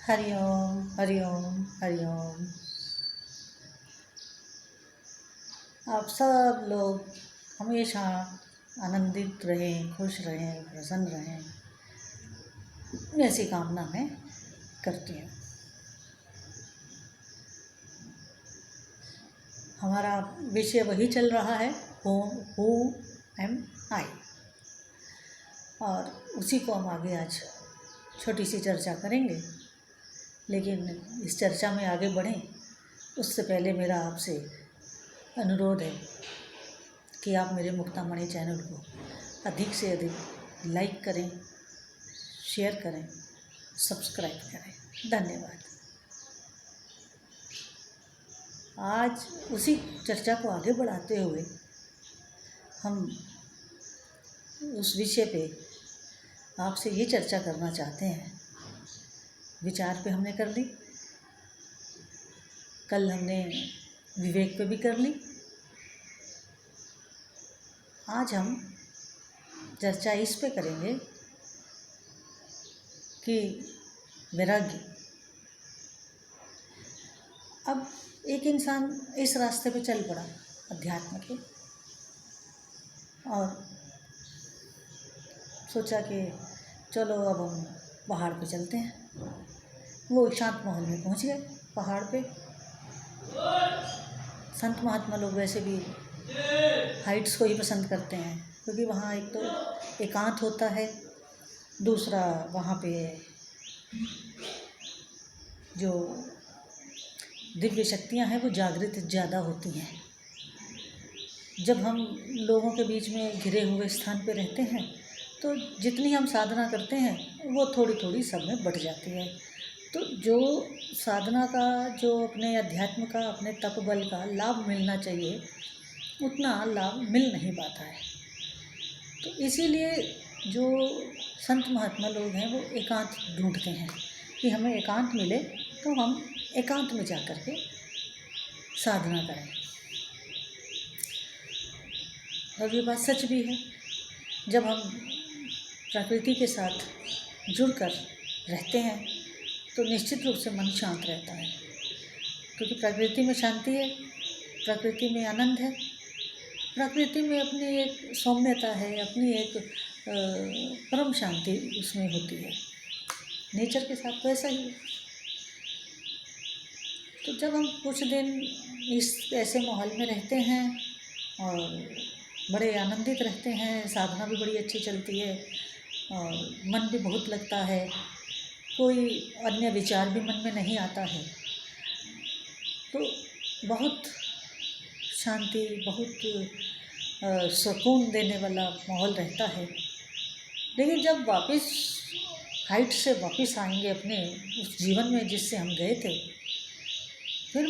हरि ओम हरि ओम हरि ओम। आप सब लोग हमेशा आनंदित रहें, खुश रहें, प्रसन्न रहें, ऐसी कामना मैं करती हूँ। हमारा विषय वही चल रहा है, हु एम आई, और उसी को हम आगे आज छोटी सी चर्चा करेंगे। लेकिन इस चर्चा में आगे बढ़ें उससे पहले मेरा आपसे अनुरोध है कि आप मेरे मुक्तामणि चैनल को अधिक से अधिक लाइक करें, शेयर करें, सब्सक्राइब करें। धन्यवाद। आज उसी चर्चा को आगे बढ़ाते हुए हम उस विषय पे आपसे ये चर्चा करना चाहते हैं। विचार पे हमने कर ली, कल हमने विवेक पे भी कर ली। आज हम चर्चा इस पे करेंगे कि वैराग्य। अब एक इंसान इस रास्ते पे चल पड़ा अध्यात्म के, और सोचा कि चलो अब हम पहाड़ पे चलते हैं। वो शांत माहौल में पहुंच गए पहाड़ पे। संत महात्मा लोग वैसे भी हाइट्स को ही पसंद करते हैं, क्योंकि वहाँ एक तो एकांत होता है, दूसरा वहाँ पे जो दिव्य शक्तियाँ हैं वो जागृत ज़्यादा होती हैं। जब हम लोगों के बीच में घिरे हुए स्थान पे रहते हैं तो जितनी हम साधना करते हैं वो थोड़ी थोड़ी सब में बढ़ जाती है। तो जो साधना का, जो अपने अध्यात्म का, अपने तप बल का लाभ मिलना चाहिए उतना लाभ मिल नहीं पाता है। तो इसीलिए जो संत महात्मा लोग हैं वो एकांत ढूंढते हैं कि हमें एकांत मिले तो हम एकांत में जा कर के साधना करें। और ये बात सच भी है। जब हम प्रकृति के साथ जुड़कर रहते हैं तो निश्चित रूप से मन शांत रहता है, क्योंकि प्रकृति में शांति है, प्रकृति में आनंद है, प्रकृति में अपनी एक सौम्यता है, अपनी एक परम शांति उसमें होती है। नेचर के साथ तो ऐसा ही है। तो जब हम कुछ दिन इस ऐसे माहौल में रहते हैं और बड़े आनंदित रहते हैं, साधना भी बड़ी अच्छी चलती है और मन भी बहुत लगता है, कोई अन्य विचार भी मन में नहीं आता है, तो बहुत शांति, बहुत सुकून देने वाला माहौल रहता है। लेकिन जब वापस हाइट से वापस आएंगे अपने उस जीवन में जिससे हम गए थे, फिर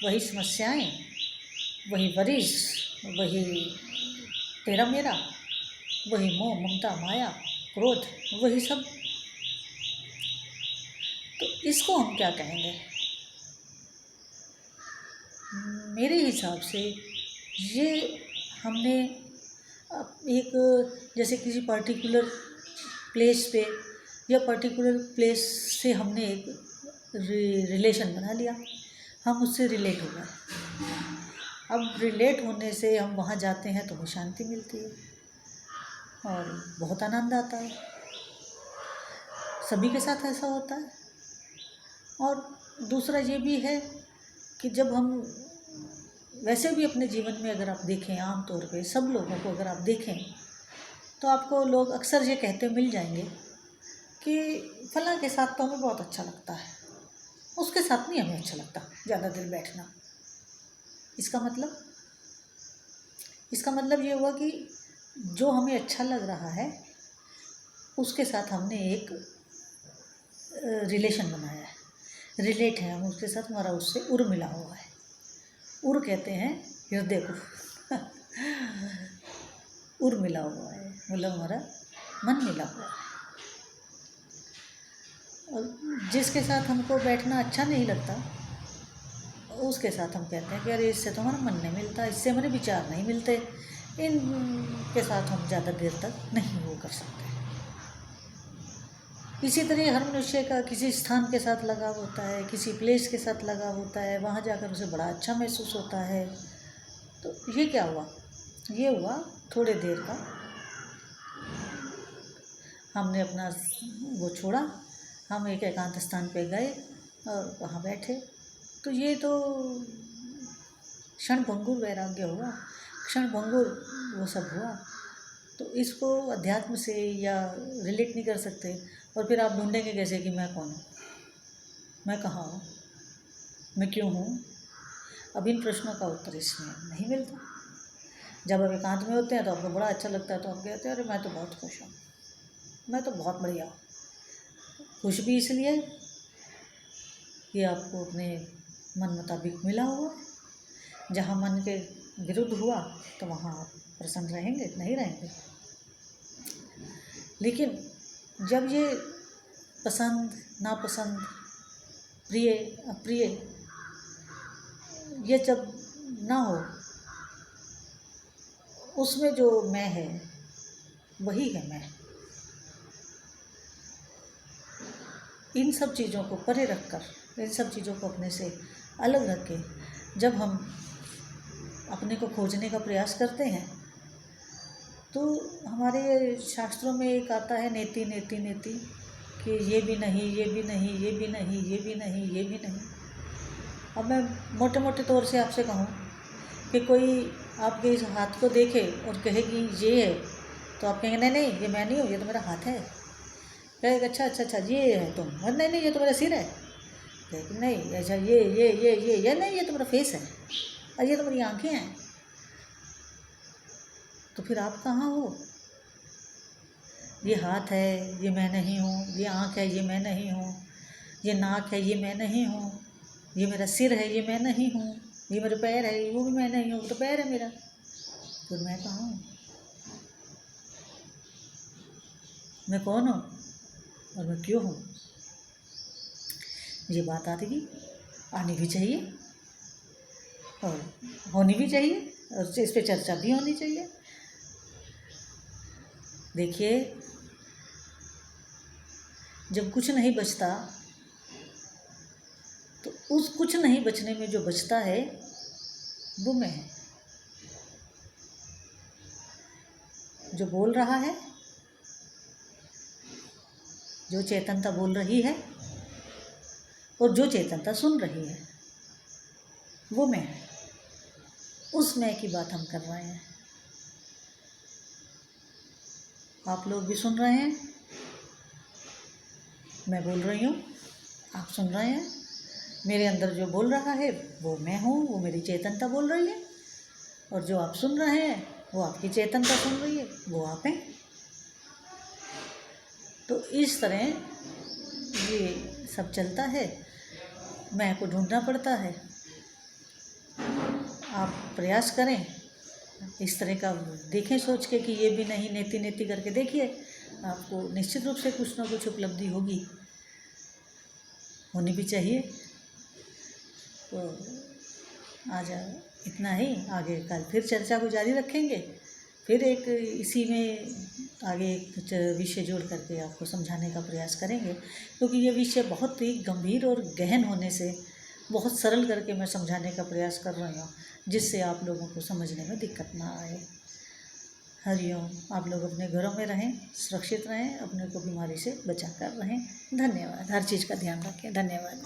वही समस्याएं, वही वरिश, वही तेरा मेरा, वही मोह, ममता, माया, क्रोध, वही सब। तो इसको हम क्या कहेंगे? मेरे हिसाब से ये हमने एक, जैसे किसी पर्टिकुलर प्लेस पे या पर्टिकुलर प्लेस से हमने एक रिलेशन बना लिया, हम उससे रिलेट हो गए। अब रिलेट होने से हम वहाँ जाते हैं तो हमें शांति मिलती है और बहुत आनंद आता है। सभी के साथ ऐसा होता है। और दूसरा ये भी है कि जब हम वैसे भी अपने जीवन में अगर आप देखें, आम तौर पे सब लोगों को अगर आप देखें तो आपको लोग अक्सर ये कहते मिल जाएंगे कि फलां के साथ तो हमें बहुत अच्छा लगता है, उसके साथ नहीं हमें अच्छा लगता ज़्यादा देर बैठना। इसका मतलब ये हुआ कि जो हमें अच्छा लग रहा है उसके साथ हमने एक रिलेशन बनाया है, रिलेट है हम उसके साथ, हमारा उससे उर मिला हुआ है। उर कहते हैं हृदय को उर मिला हुआ है, मतलब हमारा मन मिला हुआ है। और जिसके साथ हमको बैठना अच्छा नहीं लगता उसके साथ हम कहते हैं कि अरे इससे तो हमारा मन नहीं मिलता, इससे हमारे विचार नहीं मिलते, इनके साथ हम ज़्यादा देर तक नहीं वो कर सकते। इसी तरह हर मनुष्य का किसी स्थान के साथ लगाव होता है, किसी प्लेस के साथ लगाव होता है, वहाँ जाकर उसे बड़ा अच्छा महसूस होता है। तो ये क्या हुआ, ये हुआ थोड़े देर का, हमने अपना वो छोड़ा, हम एक एकांत स्थान पे गए और वहाँ बैठे। तो ये तो क्षणभंगुर वैराग्य हुआ, क्षणभंगुर वो सब हुआ। तो इसको अध्यात्म से या रिलेट नहीं कर सकते। और फिर आप ढूंढेंगे कैसे कि मैं कौन हूँ, मैं कहाँ हूँ, मैं क्यों हूँ। अब इन प्रश्नों का उत्तर इसमें नहीं मिलता। जब आप एकांत में होते हैं तो आपको बड़ा अच्छा लगता है, तो आप कहते हैं अरे मैं तो बहुत खुश हूँ, मैं तो बहुत बढ़िया हूँ। खुश भी इसलिए कि आपको अपने मन मुताबिक मिला हुआ। जहाँ मन के विरुद्ध हुआ तो वहाँ आप प्रसन्न रहेंगे, नहीं रहेंगे। लेकिन जब ये पसंद नापसंद, प्रिय अप्रिय, ये जब ना हो, उसमें जो मैं है वही है मैं। इन सब चीज़ों को परे रखकर, इन सब चीज़ों को अपने से अलग रख के जब हम अपने को खोजने का प्रयास करते हैं, तो हमारे शास्त्रों में एक आता है नेति नेति नेति, कि ये भी नहीं, ये भी नहीं, ये भी नहीं, ये भी नहीं, ये भी नहीं। अब मैं मोटे मोटे तौर से आपसे कहूँ कि कोई आपके इस हाथ को देखे और कहे कि ये है, तो आप कहेंगे नहीं नहीं ये मैं नहीं हूँ, ये तो मेरा हाथ है। कहेगा अच्छा अच्छा अच्छा ये है तुम, और नहीं नहीं ये तो मेरा सिर है। कहेगा नहीं अच्छा ये नहीं ये तो मेरा फेस है, और ये तो मेरी आँखें हैं। तो फिर आप कहाँ हो? ये हाथ है, ये मैं नहीं हूँ। ये आँख है, ये मैं नहीं हूँ। ये नाक है, ये मैं नहीं हूँ। ये मेरा सिर है, ये मैं नहीं हूँ। ये मेरे पैर है, वो भी मैं नहीं हूँ, तो पैर है मेरा। तो मैं कहाँ हूँ? मैं कौन हूँ और मैं क्यों हूँ? ये बात आनी भी चाहिए और होनी भी चाहिए, और इस पर चर्चा भी होनी चाहिए। देखिए, जब कुछ नहीं बचता तो उस कुछ नहीं बचने में जो बचता है वो मैं है। जो बोल रहा है, जो चेतनता बोल रही है और जो चेतनता सुन रही है, वो मैं है। उस मैं की बात हम कर रहे हैं। आप लोग भी सुन रहे हैं, मैं बोल रही हूँ, आप सुन रहे हैं। मेरे अंदर जो बोल रहा है वो मैं हूँ, वो मेरी चेतनता बोल रही है, और जो आप सुन रहे हैं वो आपकी चेतनता सुन रही है, वो आप हैं। तो इस तरह ये सब चलता है। मैं को ढूंढना पड़ता है। आप प्रयास करें इस तरह का, देखें सोच के कि ये भी नहीं, नेति नेति करके देखिए, आपको निश्चित रूप से कुछ ना कुछ उपलब्धि होगी, होनी भी चाहिए। तो आज इतना ही, आगे कल फिर चर्चा को जारी रखेंगे। फिर एक इसी में आगे कुछ विषय जोड़ करके आपको समझाने का प्रयास करेंगे, क्योंकि ये विषय बहुत ही गंभीर और गहन होने से बहुत सरल करके मैं समझाने का प्रयास कर रही हूँ, जिससे आप लोगों को समझने में दिक्कत ना आए। हरिओम। आप लोग अपने घरों में रहें, सुरक्षित रहें, अपने को बीमारी से बचा कर रहें। धन्यवाद। हर चीज़ का ध्यान रखें। धन्यवाद।